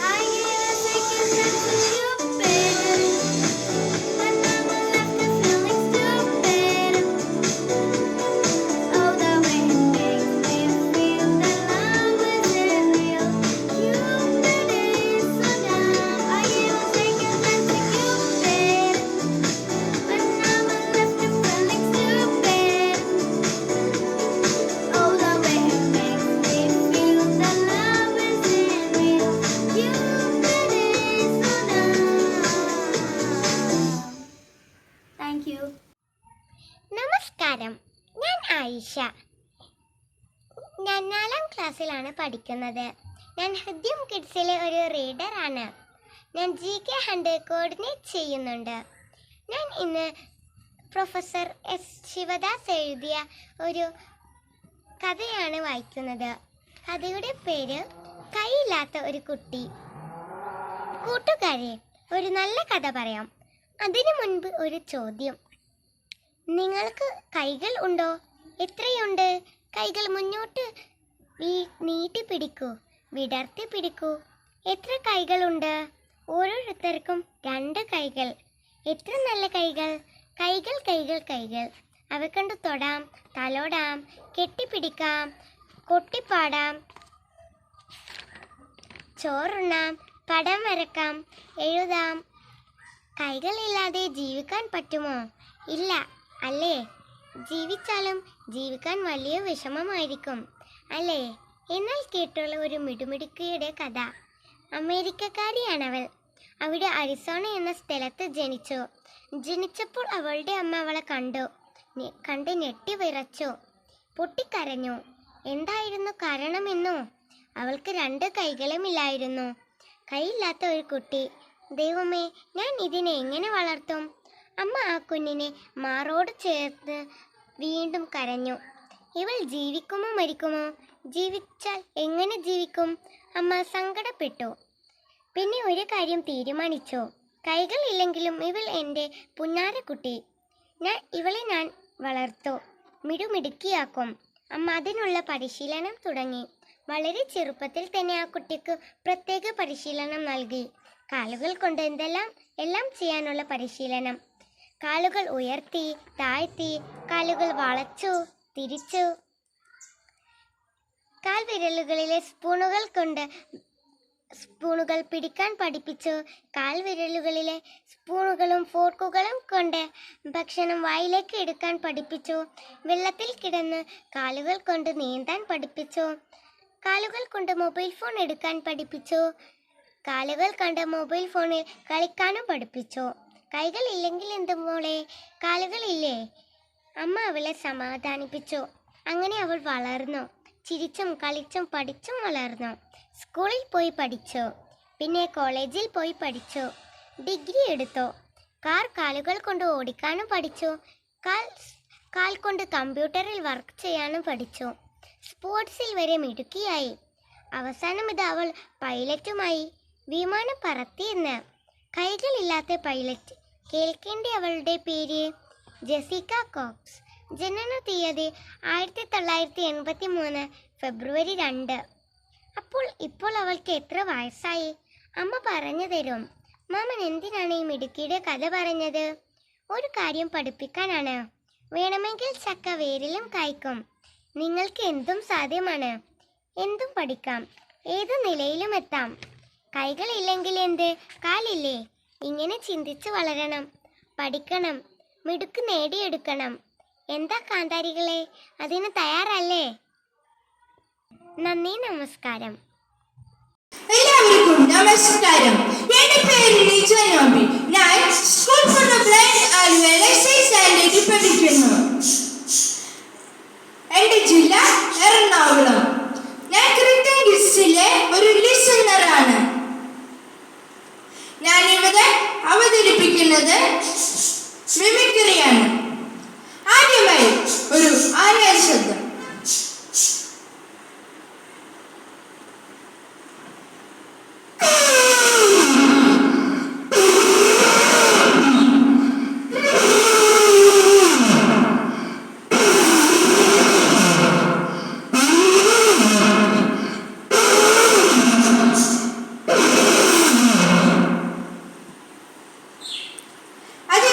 I gave a second chance to Cupid, but now I'm left to feeling stupid. Oh, the way he makes me feel that love isn't real. Cupid is so dumb. I gave a second chance to Cupid, but now I'm left to feeling stupid. Oh, the way he makes me feel that love isn't real. Cupid is so dumb. Thank you. നമസ്കാരം, ഞാൻ ആയിഷ. ഞാൻ 4ാം ക്ലാസ്സിലാണ് പഠിക്കുന്നത്. ഞാൻ ഹൃദ്യം കിഡ്സിലെ ഒരു റീഡറാണ്. ഞാൻ GK hunt coordinate ചെയ്യുന്നുണ്ട്. ഞാൻ ഇന്ന് പ്രൊഫസർ എസ് ശിവദാസ് എഴുതിയ ഒരു കഥയാണ് വായിക്കുന്നത്. കഥയുടെ പേര് കൈയില്ലാത്ത ഒരു കുട്ടി. കൂട്ടുകാരെ, ഒരു നല്ല കഥ പറയാം. അതിനു മുൻപ് ഒരു ചോദ്യം. നിങ്ങൾക്ക് കൈകൾ ഉണ്ടോ? എത്രയുണ്ട്? കൈകൾ മുന്നോട്ട് നീട്ടി പിടിക്കൂ, വിടർത്തി പിടിക്കൂ. എത്ര കൈകളുണ്ട്? ഓരോരുത്തർക്കും 2 കൈകൾ. എത്ര നല്ല കൈകൾ! കൈകൾ കൈകൾ കൈകൾ. അവ കണ്ടു തൊടാം, തലോടാം, കെട്ടിപ്പിടിക്കാം, കൊട്ടിപ്പാടാം, ചോറുണ്ണാം, പടം വരക്കാം, എഴുതാം. കൈകളില്ലാതെ ജീവിക്കാൻ പറ്റുമോ? ഇല്ല, അല്ലേ? ജീവിച്ചാലും ജീവിക്കാൻ വലിയ വിഷമമായിരിക്കും, അല്ലേ? എന്നാൽ കേട്ടുള്ള ഒരു മിടുമിടുക്കിയുടെ കഥ. അമേരിക്കക്കാരിയാണവൾ. അവിടെ അരിസോണ എന്ന സ്ഥലത്ത് ജനിച്ചപ്പോൾ അവളുടെ അമ്മ അവളെ കണ്ട് ഞെട്ടി വിറച്ചു, പൊട്ടിക്കരഞ്ഞു. എന്തായിരുന്നു കാരണമെന്നോ? അവൾക്ക് 2 കൈകളുമില്ലായിരുന്നു. കൈയില്ലാത്ത ഒരു കുട്ടി. ദൈവമേ, ഞാൻ ഇതിനെ എങ്ങനെ വളർത്തും? അമ്മ ആ കുഞ്ഞിനെ മാറോട് ചേർത്ത് വീണ്ടും കരഞ്ഞു. ഇവൾ ജീവിക്കുമോ മരിക്കുമോ? ജീവിച്ചാൽ എങ്ങനെ ജീവിക്കും? അമ്മ സങ്കടപ്പെട്ടു. പിന്നെ ഒരു കാര്യം തീരുമാനിച്ചു. കൈകളില്ലെങ്കിലും ഇവൾ എൻ്റെ പുന്നാരക്കുട്ടി. ഇവളെ ഞാൻ വളർത്തു, മിടുമിടുക്കിയാക്കും. അമ്മ അതിനുള്ള പരിശീലനം തുടങ്ങി. വളരെ ചെറുപ്പത്തിൽ തന്നെ ആ കുട്ടിക്ക് പ്രത്യേക പരിശീലനം നൽകി. കാലുകൾ കൊണ്ട് എല്ലാം ചെയ്യാനുള്ള പരിശീലനം. കാലുകൾ ഉയർത്തി താഴ്ത്തി, കാലുകൾ വളച്ചു തിരിച്ചു, കാൽവിരലുകളിലെ സ്പൂണുകൾ പിടിക്കാൻ പഠിപ്പിച്ചു. കാൽവിരലുകളിലെ സ്പൂണുകളും ഫോർക്കുകളും കൊണ്ട് ഭക്ഷണം വായിലേക്ക് എടുക്കാൻ പഠിപ്പിച്ചു. വെള്ളത്തിൽ കിടന്ന് കാലുകൾ കൊണ്ട് നീന്താൻ പഠിപ്പിച്ചു. കാലുകൾ കൊണ്ട് മൊബൈൽ ഫോൺ എടുക്കാൻ പഠിപ്പിച്ചു. കാലുകൾ കൊണ്ട് മൊബൈൽ ഫോണിൽ കളിക്കാനും പഠിപ്പിച്ചു. കൈകൾ ഇല്ലെങ്കിൽ എന്ത് മോളെ, കാലുകളില്ലേ? അമ്മ അവളെ സമാധാനിപ്പിച്ചു. അങ്ങനെ അവൾ വളർന്നു. ചിരിച്ചും കളിച്ചും പഠിച്ചും വളർന്നു. സ്കൂളിൽ പോയി പഠിച്ചു, പിന്നെ കോളേജിൽ പോയി പഠിച്ചു, ഡിഗ്രി എടുത്തു. കാലുകൾ കൊണ്ട് ഓടിക്കാനും പഠിച്ചു. കാൽ കൊണ്ട് കമ്പ്യൂട്ടറിൽ വർക്ക് ചെയ്യാനും പഠിച്ചു. സ്പോർട്സിൽ വരെ മിടുക്കിയായി. അവസാനം ഇത് അവൾ പൈലറ്റുമായി. വിമാനം പറത്തിയെന്ന്. കൈകളില്ലാത്ത പൈലറ്റ്. കേൾക്കേണ്ട അവളുടെ പേര് ജെസിക്ക കോക്സ്. ജനന തീയതി 1983 ഫെബ്രുവരി 2. ഇപ്പോൾ അവൾക്ക് എത്ര വയസ്സായി? അമ്മ പറഞ്ഞു തരും. മാമൻ എന്തിനാണ് ഈ മിടുക്കിയുടെ കഥ പറഞ്ഞത്? ഒരു കാര്യം പഠിപ്പിക്കാനാണ്. വേണമെങ്കിൽ ചക്ക വേരിലും കായ്ക്കും. നിങ്ങൾക്ക് എന്തും സാധ്യമാണ്. എന്തും പഠിക്കാം, ഏത് നിലയിലും എത്താം. കൈകളില്ലെങ്കിൽ എന്ത്, കാലില്ലേ? ഇങ്ങനെ ചിന്തിച്ച് വളരണം, പഠിക്കണം, മിടുക്ക് നേടിയെടുക്കണം. എന്താ കാന്താരികളെ, അതിന് തയ്യാറല്ലേ? നന്ദി, നമസ്കാരം. എല്ലാവർക്കും നമസ്കാരം. എന്റെ പേര് ലിജ നോബി. ഞാൻ സ്കൂൾ ഫോർ ദ ബ്ലൈൻഡ് ആലുവയിൽ സ്റ്റാൻഡേർഡിൽ പഠിക്കുന്നു. എന്റെ ജില്ല എറണാകുളം. ഞാൻ ക്രിക്കറ്റ് കിഡ്സിലെ ഒരു ലിസണറാണ്. ഞാൻ ഇവിടെ അവതരിപ്പിക്കുന്നത് മിമിക്രിയാണ്. ആദ്യമായി ഒരു ആനയ ശബ്ദം. അത്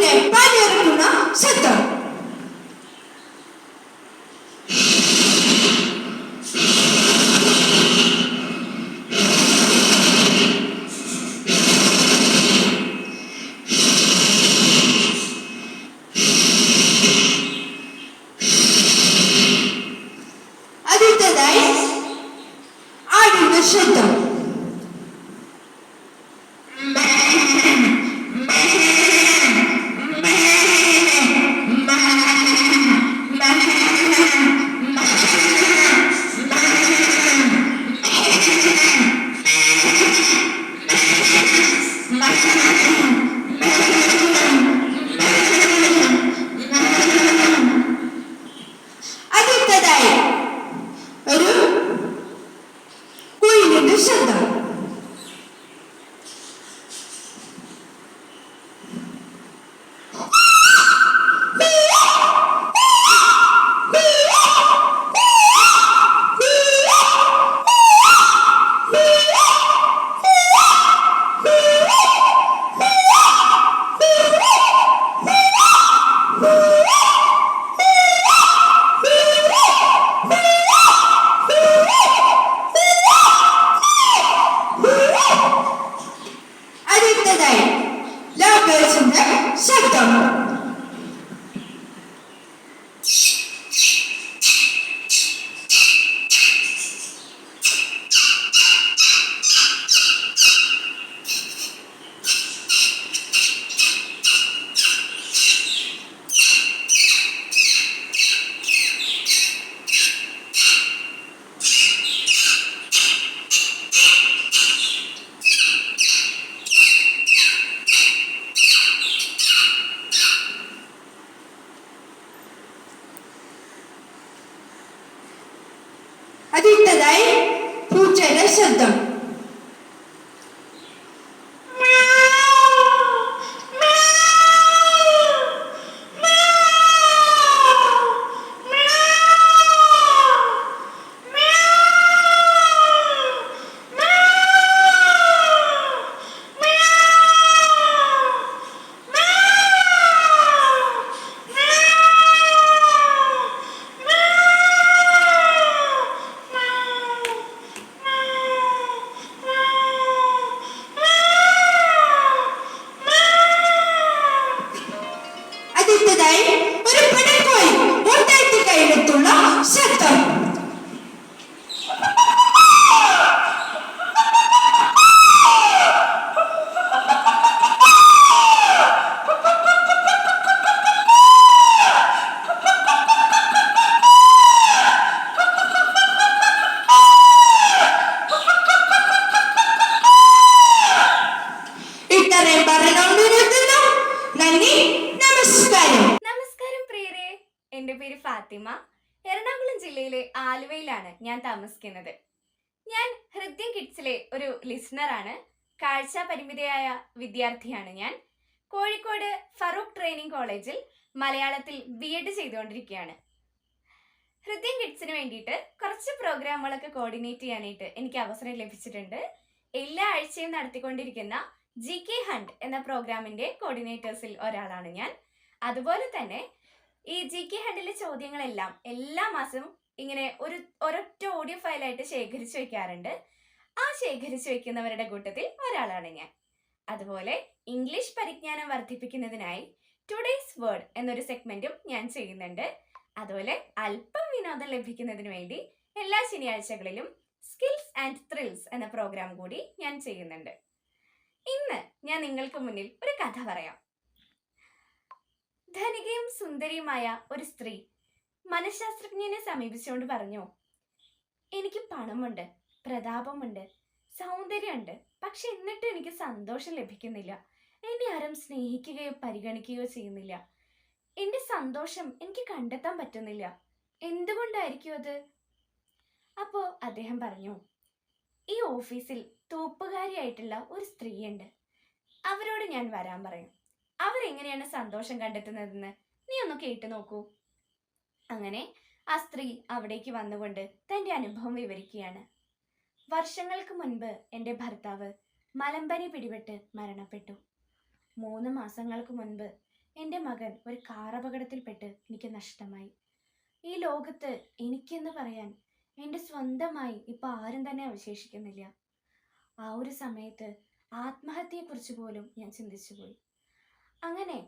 കുഞ്ഞിനെ പാലിറക്കുന്ന ശബ്ദം. അടുത്തതായി ആടുന്ന ശബ്ദം. അടുത്തതായി ഒരു കുയിലിന്റെ ശബ്ദം. അടുത്തതായി ലവേഴ്സിന്റെ ശബ്ദം. അടുത്തതായി പൂച്ചയുടെ ശബ്ദം. അടുത്തതായി ഒരു പിടക്കോഴി മുട്ടയിട്ട് കയ്യിലെത്തുള്ള ശബ്ദം. ഇത്രയും പറഞ്ഞുകൊണ്ട് നിർത്തുന്നു. നന്ദി, നമസ്കാരം. നമസ്കാരം പ്രിയരെ, എൻ്റെ പേര് ഫാത്തിമ. എറണാകുളം ജില്ലയിലെ ആലുവയിലാണ് ഞാൻ താമസിക്കുന്നത്. ഞാൻ ഹൃദ്യം കിഡ്സിലെ ഒരു ലിസണറാണ്. കാഴ്ച പരിമിതയായ വിദ്യാർത്ഥിയാണ് ഞാൻ. കോഴിക്കോട് ഫറൂഖ് ട്രെയിനിങ് കോളേജിൽ മലയാളത്തിൽ BEd ചെയ്തുകൊണ്ടിരിക്കുകയാണ്. ഹൃദ്യം കിഡ്സിന് വേണ്ടിയിട്ട് കുറച്ച് പ്രോഗ്രാമുകളൊക്കെ കോർഡിനേറ്റ് ചെയ്യാനായിട്ട് എനിക്ക് അവസരം ലഭിച്ചിട്ടുണ്ട്. എല്ലാ ആഴ്ചയും നടത്തിക്കൊണ്ടിരിക്കുന്ന GK ഹണ്ട് എന്ന പ്രോഗ്രാമിൻ്റെ കോർഡിനേറ്റേഴ്സിൽ ഒരാളാണ് ഞാൻ. അതുപോലെ തന്നെ ഈ GK ഹണ്ടിലെ ചോദ്യങ്ങളെല്ലാം എല്ലാ മാസവും ഇങ്ങനെ ഒരൊറ്റ ഓഡിയോ ഫയലായിട്ട് ശേഖരിച്ചു വയ്ക്കാറുണ്ട്. ആ ശേഖരിച്ചു വയ്ക്കുന്നവരുടെ കൂട്ടത്തിൽ ഒരാളാണ് ഞാൻ. അതുപോലെ ഇംഗ്ലീഷ് പരിജ്ഞാനം വർദ്ധിപ്പിക്കുന്നതിനായി ടുഡേയ്സ് വേർഡ് എന്നൊരു സെഗ്മെന്റും ഞാൻ ചെയ്യുന്നുണ്ട്. അതുപോലെ അല്പം വിനോദം ലഭിക്കുന്നതിന് വേണ്ടി എല്ലാ ശനിയാഴ്ചകളിലും സ്കിൽസ് ആൻഡ് ത്രിൽസ് എന്ന പ്രോഗ്രാം കൂടി ഞാൻ ചെയ്യുന്നുണ്ട്. ഇന്ന് ഞാൻ നിങ്ങൾക്ക് മുന്നിൽ ഒരു കഥ പറയാം. ധനികയും സുന്ദരിയുമായ ഒരു സ്ത്രീ മനഃശാസ്ത്രജ്ഞനെ സമീപിച്ചുകൊണ്ട് പറഞ്ഞു, എനിക്ക് പണമുണ്ട്, പ്രതാപമുണ്ട്, സൗന്ദര്യമുണ്ട്, പക്ഷെ എന്നിട്ട് എനിക്ക് സന്തോഷം ലഭിക്കുന്നില്ല. എന്നെ ആരും സ്നേഹിക്കുകയോ പരിഗണിക്കുകയോ ചെയ്യുന്നില്ല. എൻ്റെ സന്തോഷം എനിക്ക് കണ്ടെത്താൻ പറ്റുന്നില്ല. എന്തുകൊണ്ടായിരിക്കും അത്? അപ്പോൾ അദ്ദേഹം പറഞ്ഞു, ഈ ഓഫീസിൽ തൂപ്പുകാരിയായിട്ടുള്ള ഒരു സ്ത്രീയുണ്ട്. അവരോട് ഞാൻ വരാൻ പറയും. അവരെങ്ങനെയാണ് സന്തോഷം കണ്ടെത്തുന്നതെന്ന് നീ ഒന്ന് കേട്ടു നോക്കൂ. അങ്ങനെ ആ സ്ത്രീ അവിടേക്ക് വന്നുകൊണ്ട് തൻ്റെ അനുഭവം വിവരിക്കുകയാണ്. വർഷങ്ങൾക്ക് മുൻപ് എൻ്റെ ഭർത്താവ് മലമ്പനി പിടിപെട്ട് മരണപ്പെട്ടു. 3 മാസങ്ങൾക്ക് മുൻപ് എൻ്റെ മകൻ ഒരു കാറപകടത്തിൽപ്പെട്ട് എനിക്ക് നഷ്ടമായി. ഈ ലോകത്ത് എനിക്കെന്ന് പറയാൻ എൻ്റെ സ്വന്തമായി ഇപ്പോൾ ആരും തന്നെ അവശേഷിക്കുന്നില്ല. ആ ഒരു സമയത്ത് ആത്മഹത്യയെക്കുറിച്ച് പോലും ഞാൻ ചിന്തിച്ചുപോയി. അങ്ങനെ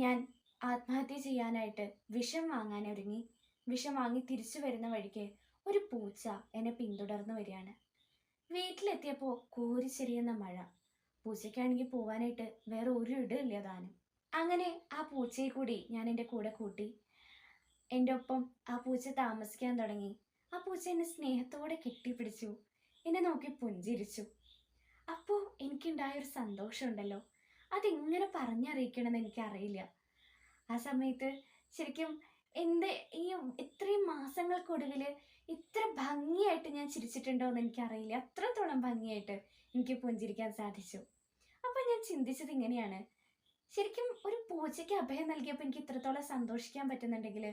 ഞാൻ ആത്മഹത്യ ചെയ്യാനായിട്ട് വിഷം വാങ്ങാൻ ഒരുങ്ങി. വിഷം വാങ്ങി തിരിച്ചു വരുന്ന വഴിക്ക് ഒരു പൂച്ച എന്നെ പിന്തുടർന്നു വരികയാണ്. വീട്ടിലെത്തിയപ്പോൾ കോരിച്ചെരിയുന്ന മഴ. പൂച്ചയ്ക്കാണെങ്കിൽ പോവാനായിട്ട് വേറെ ഒരു ഇടമില്ല താനും. അങ്ങനെ ആ പൂച്ചയെ കൂടി ഞാൻ എൻ്റെ കൂടെ കൂട്ടി. എൻ്റെ ഒപ്പം ആ പൂച്ച താമസിക്കാൻ തുടങ്ങി. ആ പൂച്ച എന്നെ സ്നേഹത്തോടെ കെട്ടിപ്പിടിച്ചു, എന്നെ നോക്കി പുഞ്ചിരിച്ചു. അപ്പോൾ എനിക്കുണ്ടായൊരു സന്തോഷമുണ്ടല്ലോ, അതെങ്ങനെ പറഞ്ഞറിയിക്കണമെന്ന് എനിക്കറിയില്ല. ആ സമയത്ത് ശരിക്കും എൻ്റെ ഈ ഇത്രയും മാസങ്ങൾക്കൊടുവിൽ ഇത്ര ഭംഗിയായിട്ട് ഞാൻ ചിരിച്ചിട്ടുണ്ടോ എന്ന് എനിക്കറിയില്ല. അത്രത്തോളം ഭംഗിയായിട്ട് എനിക്ക് പുഞ്ചിരിക്കാൻ സാധിച്ചു. അപ്പോൾ ഞാൻ ചിന്തിച്ചത് ഇങ്ങനെയാണ്, ശരിക്കും ഒരു പൂച്ചയ്ക്ക് അഭയം നൽകിയപ്പോൾ എനിക്ക് ഇത്രത്തോളം സന്തോഷിക്കാൻ പറ്റുന്നുണ്ടെങ്കിൽ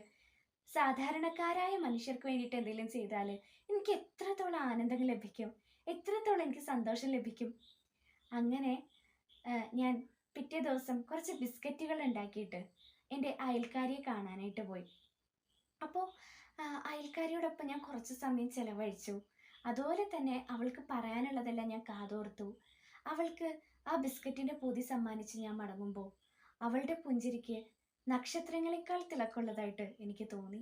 സാധാരണക്കാരായ മനുഷ്യർക്ക് വേണ്ടിയിട്ട് എന്തെങ്കിലും ചെയ്താൽ എനിക്ക് എത്രത്തോളം ആനന്ദം ലഭിക്കും, എത്രത്തോളം എനിക്ക് സന്തോഷം ലഭിക്കും. അങ്ങനെ ഞാൻ പിറ്റേ ദിവസം കുറച്ച് ബിസ്ക്കറ്റുകൾ ഉണ്ടാക്കിയിട്ട് എൻ്റെ അയൽക്കാരിയെ കാണാനായിട്ട് പോയി. അപ്പോൾ അയൽക്കാരിയോടൊപ്പം ഞാൻ കുറച്ച് സമയം ചിലവഴിച്ചു. അതുപോലെ തന്നെ അവൾക്ക് പറയാനുള്ളതെല്ലാം ഞാൻ കാതോർത്തു. അവൾക്ക് ആ ബിസ്ക്കറ്റിൻ്റെ പൊതി സമ്മാനിച്ച് ഞാൻ മടങ്ങുമ്പോൾ അവളുടെ പുഞ്ചിരിക്ക് നക്ഷത്രങ്ങളെക്കാൾ തിളക്കമുള്ളതായിട്ട് എനിക്ക് തോന്നി.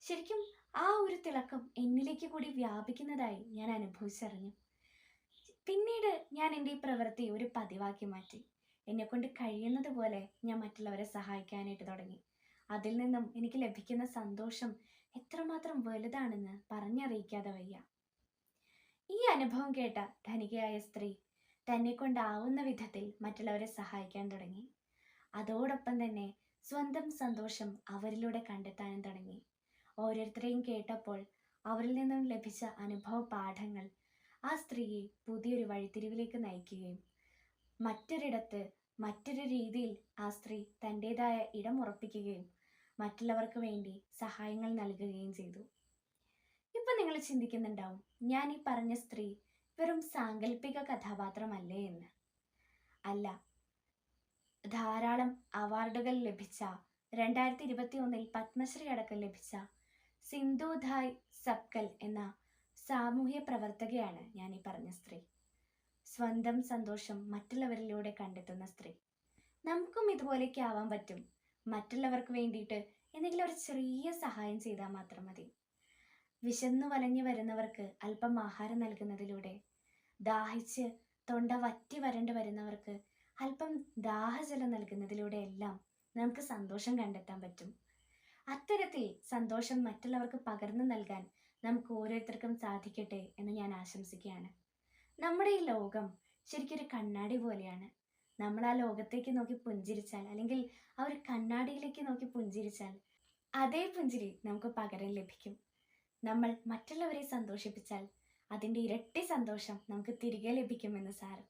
ശരിക്കും ആ ഒരു തിളക്കം എന്നിലേക്ക് കൂടി വ്യാപിക്കുന്നതായി ഞാൻ അനുഭവിച്ചറിഞ്ഞു. പിന്നീട് ഞാൻ എൻ്റെ ഈ പ്രവൃത്തി ഒരു പതിവാക്കി മാറ്റി. എന്നെക്കൊണ്ട് കഴിയുന്നത് പോലെ ഞാൻ മറ്റുള്ളവരെ സഹായിക്കാനായിട്ട് തുടങ്ങി. അതിൽ നിന്നും എനിക്ക് ലഭിക്കുന്ന സന്തോഷം എത്രമാത്രം വലുതാണെന്ന് പറഞ്ഞറിയിക്കാതെ വയ്യ. ഈ അനുഭവം കേട്ട ധനികയായ സ്ത്രീ തന്നെ കൊണ്ടാവുന്ന വിധത്തിൽ മറ്റുള്ളവരെ സഹായിക്കാൻ തുടങ്ങി. അതോടൊപ്പം തന്നെ സ്വന്തം സന്തോഷം അവരിലൂടെ കണ്ടെത്താനും തുടങ്ങി. ഓരോരുത്തരെയും കേട്ടപ്പോൾ അവരിൽ നിന്നും ലഭിച്ച അനുഭവ പാഠങ്ങൾ ആ സ്ത്രീയെ പുതിയൊരു വഴിത്തിരിവിലേക്ക് നയിക്കുകയും മറ്റൊരിടത്ത് മറ്റൊരു രീതിയിൽ ആ സ്ത്രീ തൻ്റേതായ ഇടം ഉറപ്പിക്കുകയും മറ്റുള്ളവർക്ക് വേണ്ടി സഹായങ്ങൾ നൽകുകയും ചെയ്തു. ഇപ്പം നിങ്ങൾ ചിന്തിക്കുന്നുണ്ടാവും, ഞാൻ ഈ പറഞ്ഞ സ്ത്രീ വെറും സാങ്കല്പിക കഥാപാത്രമല്ലേ എന്ന്. അല്ല, ധാരാളം അവാർഡുകൾ ലഭിച്ച 2021 പത്മശ്രീ അടക്കം ലഭിച്ച സിന്ധുധായ് സപ്കൽ എന്ന സാമൂഹ്യ പ്രവർത്തകയാണ് ഞാൻ ഈ പറഞ്ഞ സ്ത്രീ. സ്വന്തം സന്തോഷം മറ്റുള്ളവരിലൂടെ കണ്ടെത്തുന്ന സ്ത്രീ. നമുക്കും ഇതുപോലെയൊക്കെ ആവാൻ പറ്റും. മറ്റുള്ളവർക്ക് വേണ്ടിയിട്ട് എന്തെങ്കിലും ഒരു ചെറിയ സഹായം ചെയ്താൽ മാത്രം മതി. വിശന്നു വലഞ്ഞു വരുന്നവർക്ക് അല്പം ആഹാരം നൽകുന്നതിലൂടെ, ദാഹിച്ച് തൊണ്ട വറ്റി വരണ്ടു വരുന്നവർക്ക് അല്പം ദാഹജലം നൽകുന്നതിലൂടെ എല്ലാം നമുക്ക് സന്തോഷം കണ്ടെത്താൻ പറ്റും. അത്തരത്തിൽ സന്തോഷം മറ്റുള്ളവർക്ക് പകർന്നു നൽകാൻ നമുക്ക് ഓരോരുത്തർക്കും സാധിക്കട്ടെ എന്ന് ഞാൻ ആശംസിക്കുകയാണ്. നമ്മുടെ ഈ ലോകം ശരിക്കൊരു കണ്ണാടി പോലെയാണ്. നമ്മൾ ആ ലോകത്തേക്ക് നോക്കി പുഞ്ചിരിച്ചാൽ, അല്ലെങ്കിൽ ആ ഒരു കണ്ണാടിയിലേക്ക് നോക്കി പുഞ്ചിരിച്ചാൽ അതേ പുഞ്ചിരി നമുക്ക് പകരം ലഭിക്കും. നമ്മൾ മറ്റുള്ളവരെ സന്തോഷിപ്പിച്ചാൽ അതിൻ്റെ ഇരട്ടി സന്തോഷം നമുക്ക് തിരികെ ലഭിക്കുമെന്ന് സാരം.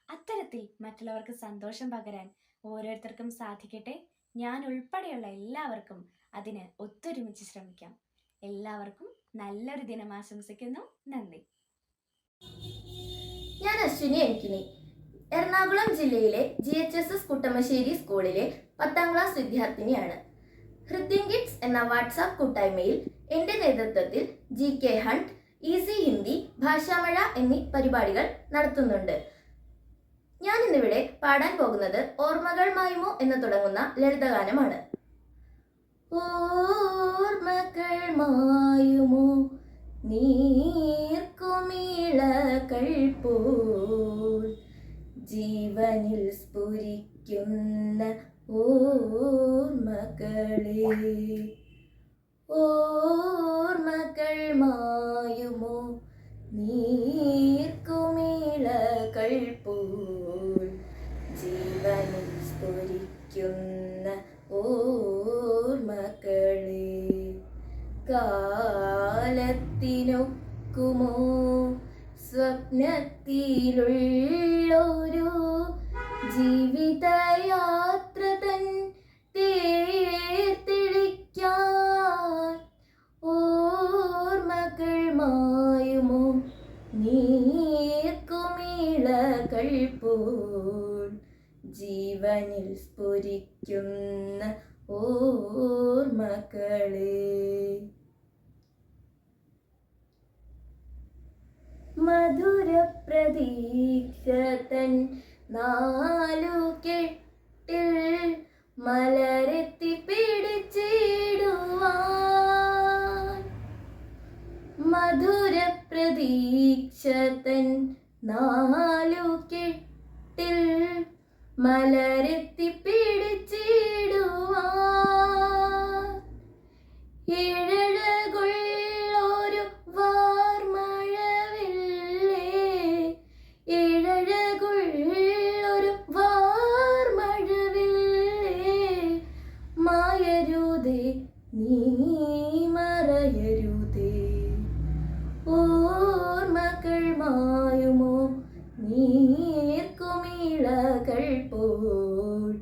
അത്തരത്തിൽ മറ്റുള്ളവർക്ക് സന്തോഷം പകരാൻ ഓരോരുത്തർക്കും സാധിക്കട്ടെ. ഞാൻ ഉൾപ്പെടെയുള്ള എല്ലാവർക്കും അതിന് ഒത്തൊരുമിച്ച് ശ്രമിക്കാം. എല്ലാവർക്കും നല്ലൊരു ദിനം ആശംസിക്കുന്നു. നന്ദി. ഞാൻ അശ്വിനി എനിക്കിനി, എറണാകുളം ജില്ലയിലെ GHSS കുട്ടമശ്ശേരി സ്കൂളിലെ 10ാം ക്ലാസ് വിദ്യാർത്ഥിനിയാണ്. ഹൃദ്യം കിഡ്സ് എന്ന വാട്സാപ്പ് കൂട്ടായ്മയിൽ എൻ്റെ നേതൃത്വത്തിൽ GK ഹണ്ട്, ഈസി ഹിന്ദി, ഭാഷാമഴ എന്നീ പരിപാടികൾ നടത്തുന്നുണ്ട്. ഞാൻ ഇന്നിവിടെ പാടാൻ പോകുന്നത് ഓർമ്മകൾ മായുമോ എന്ന് തുടങ്ങുന്ന ലളിതഗാനമാണ്. ഓർമ്മകൾ മായുമോ നീർക്കുമിളകൾ പോൽ ജീവനിൽ സ്ഫുരിക്കുന്ന ഓർമ്മകളെ, ഓർമ്മകൾ മായുമോ നീർക്കുമിളകൾ പോൽ ജീവനിൽ സ്ഫുരിക്കുന്ന ഓർമ്മകളെ. കാലത്തിനൊക്കുമോ സ്വപ്നത്തിലുള്ളൊരു ജീവിതയാത്ര തൻ തേർത്തെളിക്കാൻ ഓർമ്മകൾ മായുമോ നീർക്കുമിളകൾ പോൽ ജീവനിൽ സ്ഫുരിക്കുന്ന ഓർമ്മകളെ. മധുരപ്രതീക്ഷ തൻ നാലുകെട്ടിൽ മലരെത്തി പിടിച്ചിടുവാൻ. മധുരപ്രതീക്ഷ തൻ നാലുകെട്ടിൽ മലരെത്തി പിടിച്ചിടുവാൻ. ഏഴഴകുള്ളൊരു വാർമഴവില്ലേ, ഏഴഴകുള്ളൊരു വാർമഴവില്ലേ, മായരുതേ നീ മറയരുതേ. ഓർമ്മകൾ മായുമോ നീർക്കുമിളകൾ പോൽ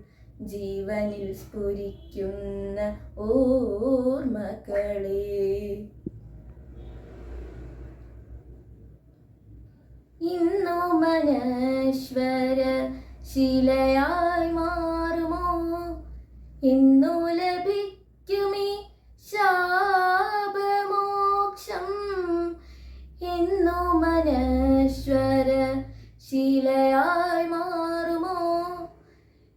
ജീവനിൽ സ്ഫുരിക്കുന്ന ഓർമ്മകളെ. ഇന്നു മനശ്വര ശിലയായി മാറുമോ, ഇന്നു ലഭിക്കുമീ ശാപമോക്ഷം. ഇന്നു മനശ്വര ശിലയായി മാറുമോ,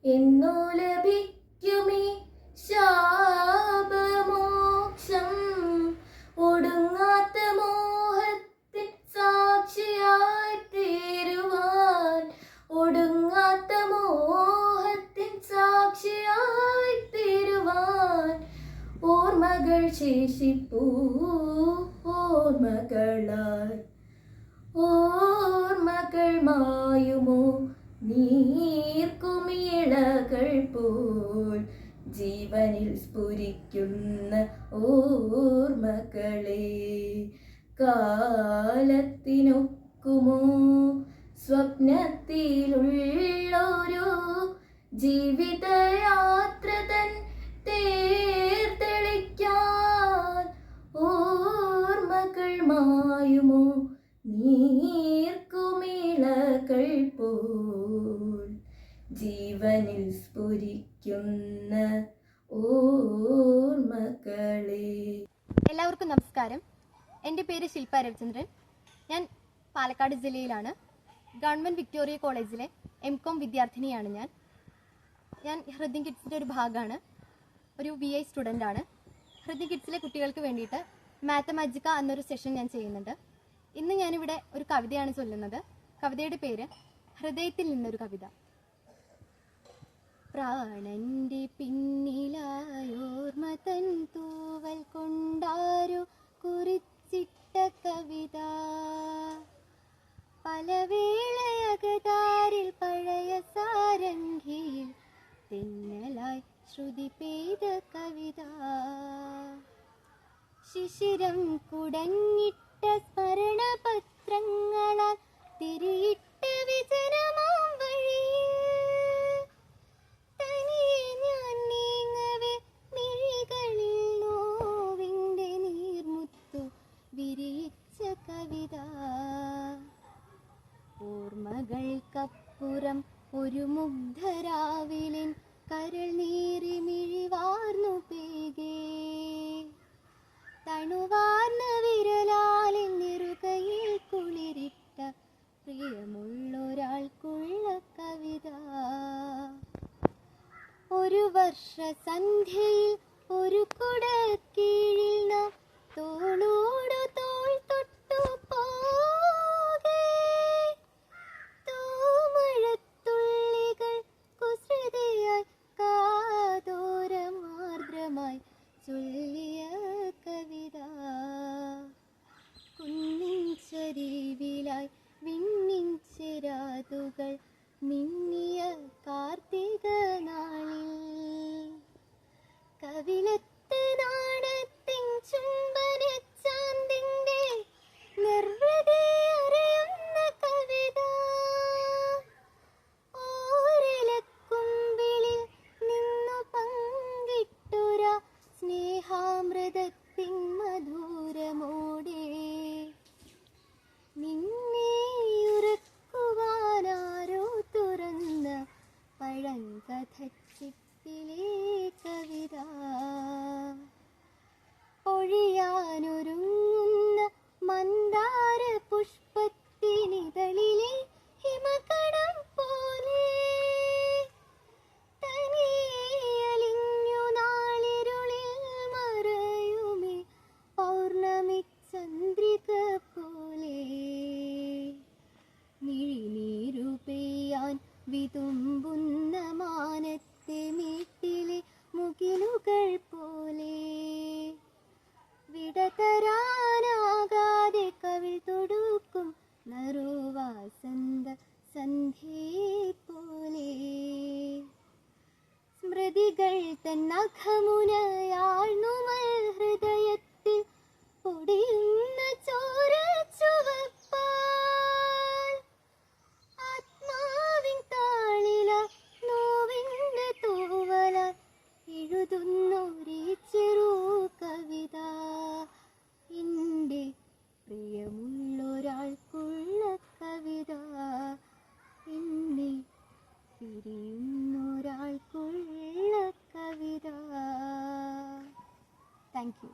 ഇന്നു ലഭിക്കുമീ ശാപമോക്ഷം. ഒടുങ്ങാത്ത മോഹത്തിൻ സാക്ഷിയായി തീരുവാൻ, ഒടുങ്ങാത്ത മോഹത്തിൻ സാക്ഷിയായി തീരുവാൻ. ഓർമ്മകൾ ശേഷിപ്പൂ ഓർമ്മകളായി, ഓർമ്മകൾ മായുമോ നീർക്കുമിളകൾ പോൽ ജീവനിൽ സ്ഫുരിക്കുന്ന ഓർമ്മകളെ. കാലത്തിനൊക്കുമോ സ്വപ്നത്തിലുള്ളൊരു ജീവിതയാത്ര തൻ തേർത്തെളിക്കാൻ. ഓർമ്മകൾ മായുമോ നീർക്കുമിളകൾ പോൽ ജീവനിൽ സ്ഫുരിക്കുന്ന ഓർമ്മകളെ. എല്ലാവർക്കും നമസ്കാരം. എൻ്റെ പേര് ശില്പ രവിചന്ദ്രൻ. ഞാൻ പാലക്കാട് ജില്ലയിലാണ്. ഗവൺമെൻറ് വിക്ടോറിയ കോളേജിലെ MCOM വിദ്യാർത്ഥിനിയാണ് ഞാൻ ഹൃദ്യം കിഡ്സിൻ്റെ ഒരു ഭാഗമാണ്. ഒരു VI സ്റ്റുഡൻ്റാണ്. ഹൃദ്യം കിഡ്സിലെ കുട്ടികൾക്ക് വേണ്ടിയിട്ട് മാത്തമാജിക്ക എന്നൊരു സെഷൻ ഞാൻ ചെയ്യുന്നുണ്ട്. ഇന്ന് ഞാനിവിടെ ഒരു കവിതയാണ് ചൊല്ലുന്നത്. കവിതയുടെ പേര് ഹൃദയത്തിൽ നിന്നൊരു കവിത. പ്രാണന്റെ പിന്നിലായോർമ തൻ തൂവൽ കൊണ്ടാരു കുറിച്ചിട്ട കവിത. പലവേളയകതാരിൽ പഴയ സാരംഗിയിൽ തെന്നലായി ശ്രുതി പെയ്ത കവിത. ശിശിരം കുടഞ്ഞിട്ട സ്മരണപത്രങ്ങളാൽ തിരിയിട്ട വിജനമാം വഴിയിൽ തനിയെ ഞാൻ നീങ്ങവേ മിഴികളിൽ നോവിൻ്റെ നീർമുത്തു വിരിയിച്ച കവിത. ഓർമ്മകൾക്കപ്പുറം ഒരു മുഗ്ധരാവിലിൻ കരൾ നീറി മിഴിവാർന്നു പേകേ. തണുവാർന്ന വിരലാലിൽ നിറുകയിൽ കുളിരിട്ട പ്രിയമുള്ളൊരാൾക്കുള്ള കവിത. ഒരു വർഷ സന്ധ്യയിൽ ഒരു കുടക്കീഴിൽ നാം തോളോടു തോൾ തൊട്ടു പോകേ. തൂമഴത്തുള്ളികൾ കുസൃതിയായി കാതോരമാർദ്രമായി ചൊല്ലിയ കവിത. കുന്നിൻ ചരിവിലായി വിണ്ണിൻ ചിരാതുകൾ മിന്നിയ കാർത്തിക നാളിൽ കവിളത്ത് നാണത്തിൻ ചുംബനച്ചാന്തിൻ കവിത ഒഴിയാനൊരുങ്ങുന്ന മന്ദാര പുഷ്പത്തിനിതളിലെ ഹിമകണം പോലെ തനിയലിഞ്ഞു നാളിരുളിൽ മറയുമേ പൗർണമി ചന്ദ്രിക പോലെ മിഴിനീരു പെയ്യാൻ വിതുമ്പുന്ന മാനത്തെ മീട്ടിലെ മുകിലുകൾ പോലെ വിടതരാനാകാതെ കവിൾ തൊടുക്കും നറുവാസന്ത സന്ധ്യയെ പോലെ സ്മൃതികൾ തന്നഖമുനയാഴ്ന്നുമൽ ഹൃദയത്തിൽ പൊടിയുന്ന ചോര ചുവപ്പാൽ ആത്മാവിൻ താളില നോവിൻ്റെ തൂവല എഴുതുന്നൊരു ചെറു കവിത എൻ്റെ പ്രിയമുള്ളൊരാൾക്കുള്ള കവിത എന്നെ പിരിയുന്നൊരാൾക്കുള്ള കവിത. Thank you.